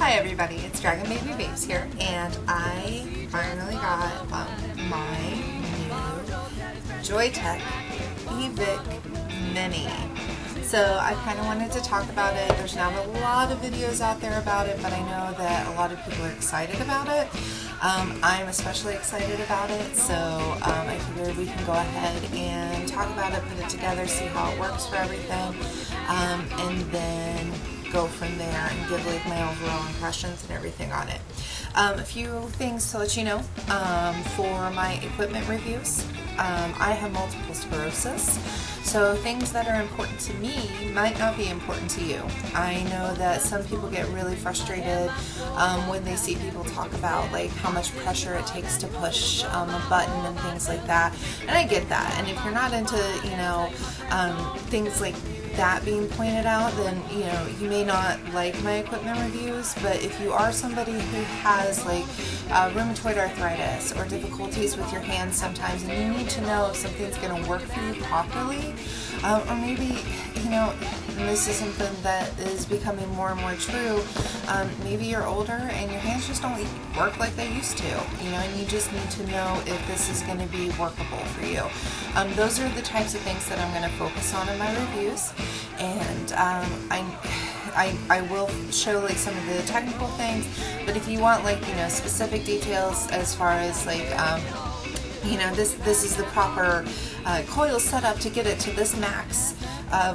Hi everybody, it's Dragon Baby Vapes here, and I finally got my new Joyetech eVic Mini. So I kind of wanted to talk about it. There's not a lot of videos out there about it, but I know that a lot of people are excited about it. I'm especially excited about it, so I figured we can go ahead and talk about it, put it together, see how it works for everything, and then go from there and give like my overall impressions and everything on it. A few things to let you know for my equipment reviews. I have multiple sclerosis, so things that are important to me might not be important to you. I know that some people get really frustrated when they see people talk about like how much pressure it takes to push a button and things like that, and I get that. And if you're not into, you know, things like that being pointed out, then you may not like my equipment reviews. But if you are somebody who has like rheumatoid arthritis or difficulties with your hands sometimes, and you need to know if something's going to work for you properly, or maybe, you know, and this is something that is becoming more and more true, maybe you're older and your hands just don't work like they used to, you know, and you just need to know if this is going to be workable for you. Those are the types of things that I'm going to focus on in my reviews, and I will show like some of the technical things, but if you want like, you know, specific details as far as like, you know, this is the proper coil setup to get it to this max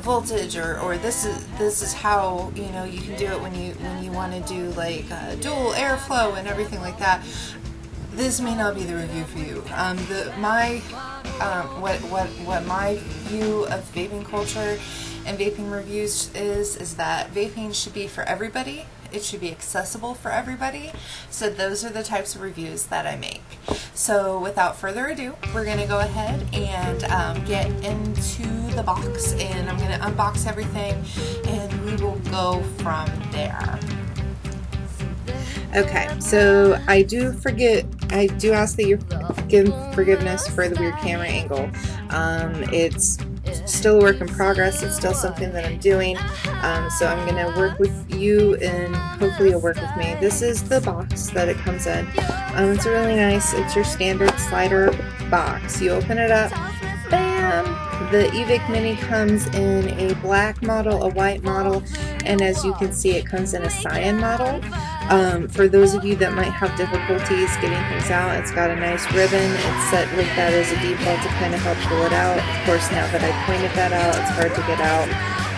voltage, or this is how, you know, you can do it when you want to do like dual airflow and everything like that. This may not be the review for you. What my view of vaping culture and vaping reviews is that vaping should be for everybody. It should be accessible for everybody. So those are the types of reviews that I make. So without further ado, we're going to go ahead and get into the box, and I'm going to unbox everything and we will go from there. Okay, so I do ask that you give forgiveness for the weird camera angle. It's still a work in progress. It's still something that I'm doing. So I'm going to work with you, and hopefully you'll work with me. This is the box that it comes in. It's really nice. It's your standard slider box. You open it up. Bam! The eVic Mini comes in a black model, a white model, and as you can see, it comes in a cyan model. For those of you that might have difficulties getting things out, it's got a nice ribbon. It's set like that as a default to kind of help pull it out. Of course, now that I pointed that out, it's hard to get out.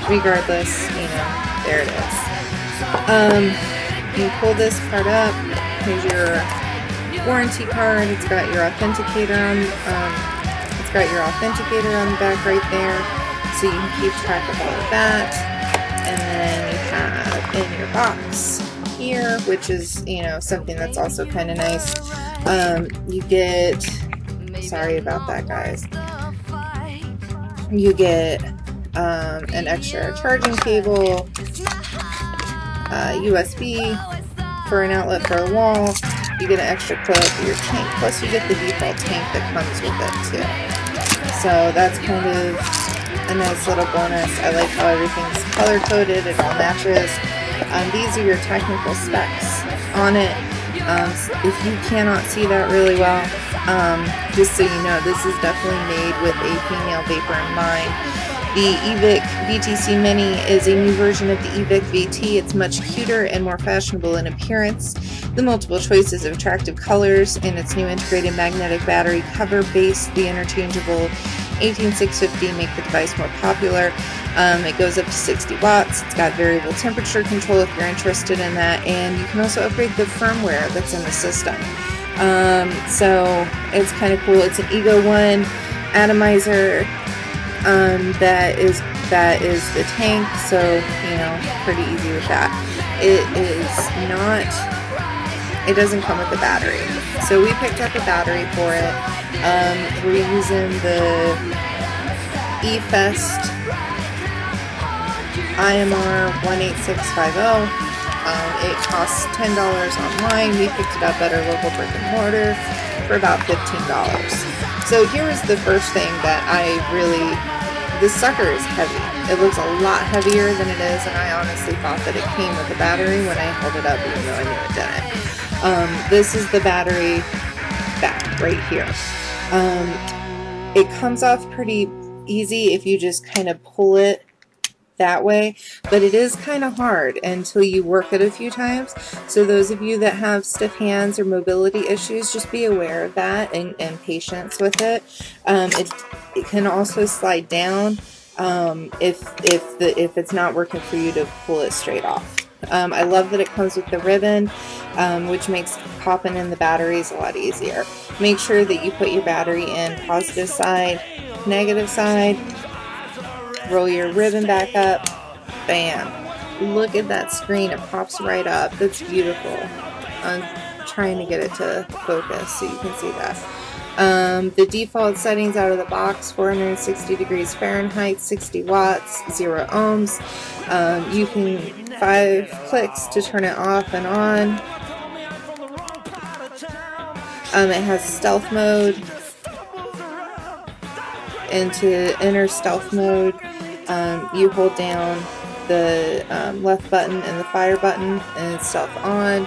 Regardless, you know, there it is. You pull this part up. Here's your warranty card. It's got your authenticator on. Got your authenticator on the back right there, so you can keep track of all of that. And then you have in your box here, which is, you know, something that's also kind of nice. You get, sorry about that, guys. You get an extra charging cable, USB for an outlet for a wall. You get an extra coil for your tank, plus you get the default tank that comes with it too. So that's kind of a nice little bonus. I like how everything's color-coded, it all matches. These are your technical specs on it. If you cannot see that really well, just so you know, this is definitely made with a female vapor in mind. The eVic VTC Mini is a new version of the eVic VT. It's much cuter and more fashionable in appearance. The multiple choices of attractive colors and its new integrated magnetic battery cover base, the interchangeable 18650, make the device more popular. It goes up to 60 watts. It's got variable temperature control if you're interested in that, and you can also upgrade the firmware that's in the system. So it's kind of cool. It's an Ego 1 atomizer. That is the tank, so, you know, pretty easy with that. It doesn't come with a battery, so we picked up a battery for it. We're using the eFest IMR 18650. It costs $10 online. We picked it up at our local brick and mortar for about $15. So here is the first thing that I really this sucker is heavy. It looks a lot heavier than it is, and I honestly thought that it came with a battery when I held it up, even though I knew it didn't. This is the battery back right here. It comes off pretty easy if you just kind of pull it that way, but it is kind of hard until you work it a few times. So those of you that have stiff hands or mobility issues, just be aware of that and patience with it. It can also slide down if it's not working for you to pull it straight off. I love that it comes with the ribbon, which makes popping in the batteries a lot easier. Make sure that you put your battery in positive side, negative side, roll your ribbon back up, bam. Look at that screen, it pops right up. That's beautiful. I'm trying to get it to focus so you can see that. The default settings out of the box, 460 degrees Fahrenheit, 60 watts, 0 ohms. You can 5 clicks to turn it off and on. It has stealth mode. Into inner stealth mode, you hold down the left button and the fire button, and it's stealth on.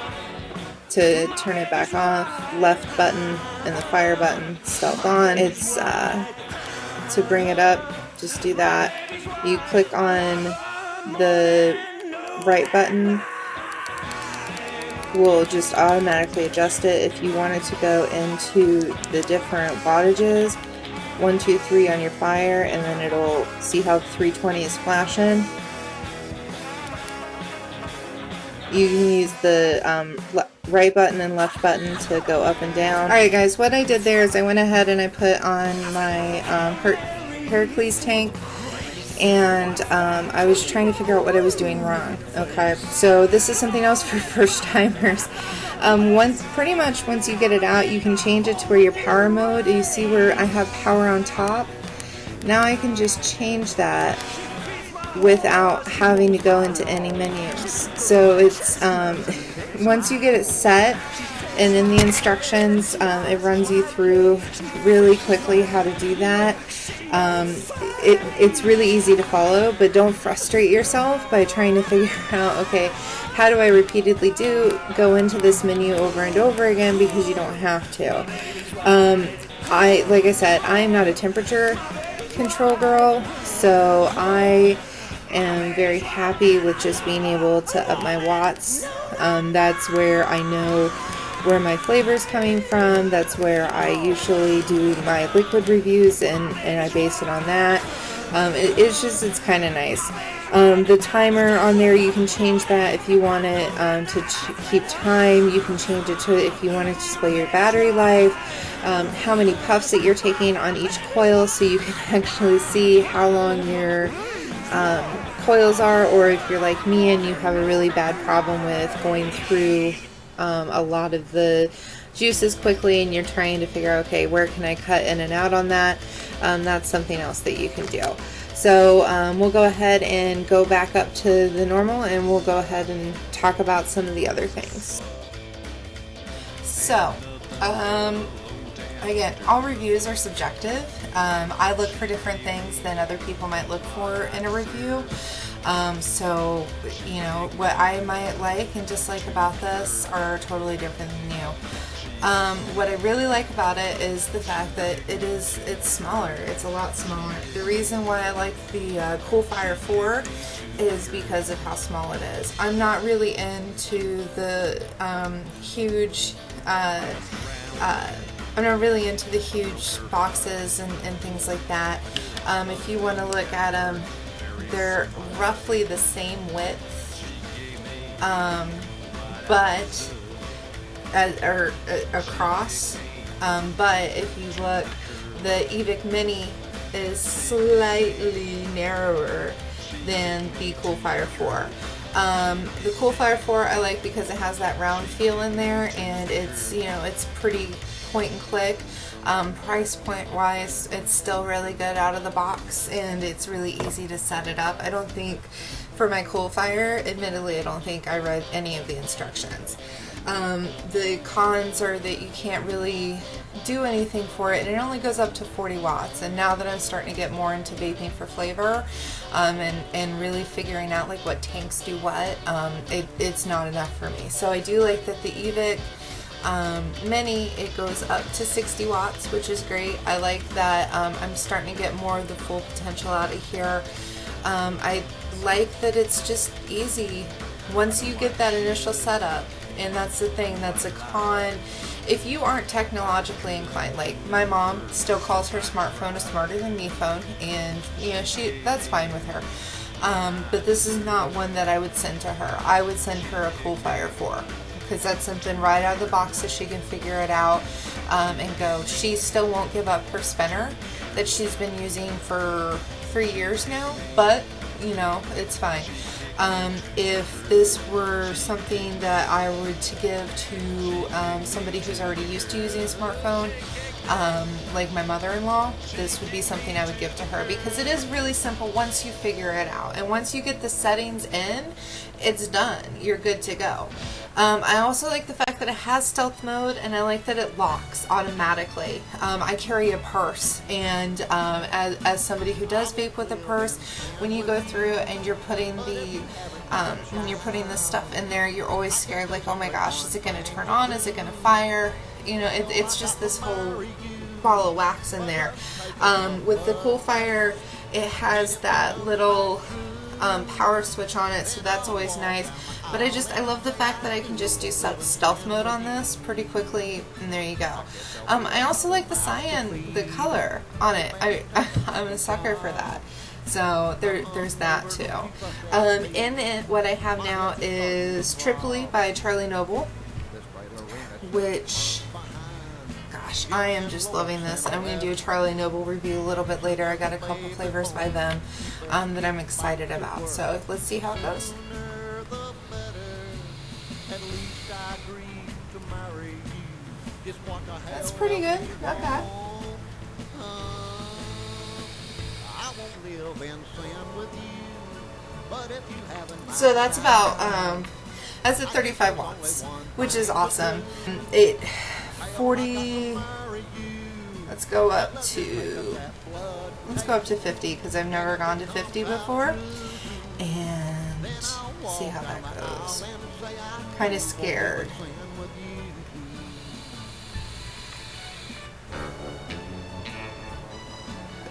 To turn it back off, left button and the fire button, stealth on. It's to bring it up, just do that. You click on the right button, will just automatically adjust it. If you wanted to go into the different wattages, 1, 2, 3 on your fire, and then it'll see how 320 is flashing. You can use the right button and left button to go up and down. Alright guys, what I did there is I went ahead and I put on my Heracles tank, and I was trying to figure out what I was doing wrong. Okay, so this is something else for first timers. Pretty much once you get it out, you can change it to where your power mode. You see where I have power on top? Now I can just change that without having to go into any menus. So it's once you get it set, and in the instructions it runs you through really quickly how to do that. It's really easy to follow, but don't frustrate yourself by trying to figure out, okay, how do I repeatedly go into this menu over and over again, because you don't have to. Like I said, I am not a temperature control girl, so I am very happy with just being able to up my watts. That's where I know where my flavor is coming from. That's where I usually do my liquid reviews, and I base it on that. It's kind of nice. The timer on there, you can change that if you want it to keep time. You can change it to if you want to display your battery life, how many puffs that you're taking on each coil, so you can actually see how long your coils are, or if you're like me and you have a really bad problem with going through a lot of the juices quickly and you're trying to figure out, okay, where can I cut in and out on that? That's something else that you can do. So we'll go ahead and go back up to the normal, and we'll go ahead and talk about some of the other things. So again, all reviews are subjective. I look for different things than other people might look for in a review. So, you know, what I might like and dislike about this are totally different than you. What I really like about it is the fact that it's smaller. It's a lot smaller. The reason why I like the Coolfire 4 is because of how small it is. I'm not really into the huge I'm not really into the huge boxes and things like that. If you want to look at them, they're roughly the same width, but across. But if you look, the eVic Mini is slightly narrower than the Coolfire 4. The Coolfire 4 I like because it has that round feel in there, and it's, you know, it's pretty point and click. Price point wise, it's still really good out of the box, and it's really easy to set it up. I don't think, for my Coolfire, admittedly, I don't think I read any of the instructions. The cons are that you can't really do anything for it, and it only goes up to 40 watts. And now that I'm starting to get more into vaping for flavor, and really figuring out like what tanks do what, it's not enough for me. So I do like that the eVic Mini, it goes up to 60 watts, which is great. I like that I'm starting to get more of the full potential out of here. I like that it's just easy once you get that initial setup, and that's the thing that's a con. If you aren't technologically inclined, like my mom still calls her smartphone a smarter than me phone, and you know, that's fine with her. But this is not one that I would send to her. I would send her a Coolfire 4, because that's something right out of the box so she can figure it out and go. She still won't give up her spinner that she's been using for 3 years now, but you know, it's fine. If this were something that I were to give to somebody who's already used to using a smartphone, like my mother-in-law, this would be something I would give to her, because it is really simple once you figure it out. And once you get the settings in, it's done. You're good to go. I also like the fact that it has stealth mode, and I like that it locks automatically. I carry a purse, and as somebody who does vape with a purse, when you go through and you're putting this stuff in there, you're always scared, like, oh my gosh, is it going to turn on? Is it going to fire? You know, it's just this whole ball of wax in there. With the Coolfire, it has that little power switch on it, so that's always nice. But I love the fact that I can just do stealth mode on this pretty quickly, and there you go. I also like the cyan, the color on it. I'm a sucker for that. So there's that too. In it, what I have now is Tripoli by Charlie Noble, which, gosh, I am just loving this. I'm going to do a Charlie Noble review a little bit later. I got a couple flavors by them that I'm excited about. So let's see how it goes. That's pretty good. Not bad. So that's about that's at 35 watts, which is awesome. 40. Let's go up to 50, because I've never gone to 50 before, and see how that goes. Kind of scared.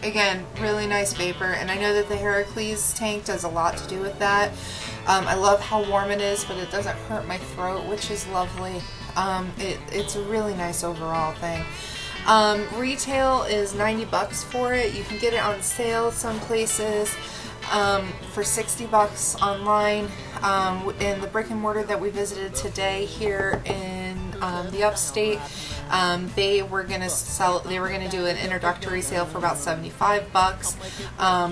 Again, really nice vapor, and I know that the Heracles tank does a lot to do with that. I love how warm it is, but it doesn't hurt my throat, which is lovely. It's a really nice overall thing. Retail is $90 for it. You can get it on sale some places for $60 online. In the brick and mortar that we visited today here in the upstate, they were gonna do an introductory sale for about $75,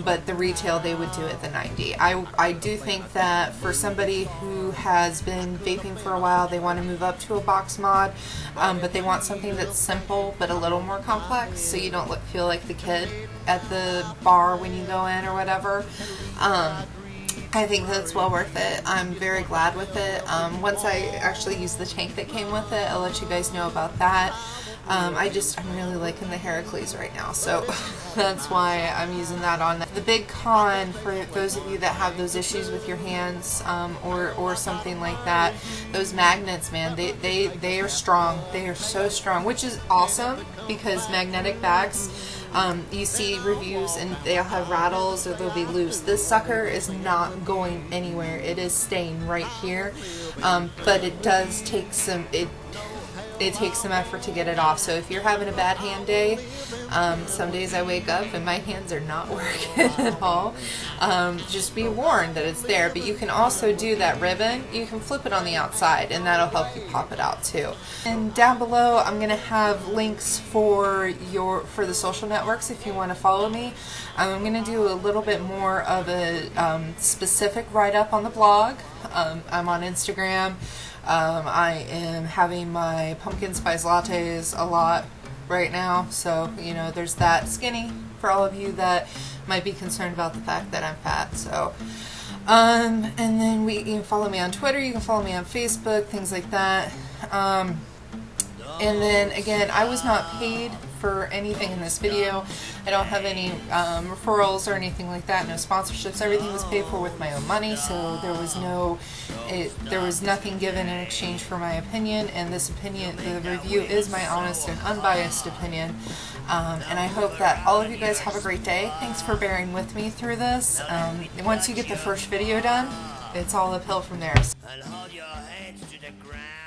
but the retail they would do at the $90. I do think that for somebody who has been vaping for a while, they want to move up to a box mod, but they want something that's simple but a little more complex, so you don't feel like the kid at the bar when you go in or whatever. I think that's well worth it. I'm very glad with it. Once I actually use the tank that came with it, I'll let you guys know about that. I'm really liking the Heracles right now, so that's why I'm using that on that. The big con for those of you that have those issues with your hands, or something like that, those magnets, man, they are strong. They are so strong, which is awesome, because magnetic bags, you see reviews and they'll have rattles or they'll be loose. This sucker is not going anywhere. It is staying right here, but it does take some, it takes some effort to get it off. So if you're having a bad hand day, some days I wake up and my hands are not working at all, just be warned that it's there. But you can also do that ribbon, you can flip it on the outside, and that'll help you pop it out too. And down below I'm gonna have links for the social networks if you want to follow me. I'm gonna do a little bit more of a specific write-up on the blog. I'm on Instagram. I am having my pumpkin spice lattes a lot right now, so you know, there's that. Skinny for all of you that might be concerned about the fact that I'm fat. So and then you can follow me on Twitter, you can follow me on Facebook, things like that. And then again, I was not paid for anything in this video. I don't have any referrals or anything like that, no sponsorships. Everything was paid for with my own money, so there was nothing given in exchange for my opinion, and this opinion, the review is my honest and unbiased opinion. And I hope that all of you guys have a great day. Thanks for bearing with me through this. Once you get the first video done, it's all uphill from there. And hold your heads to the ground.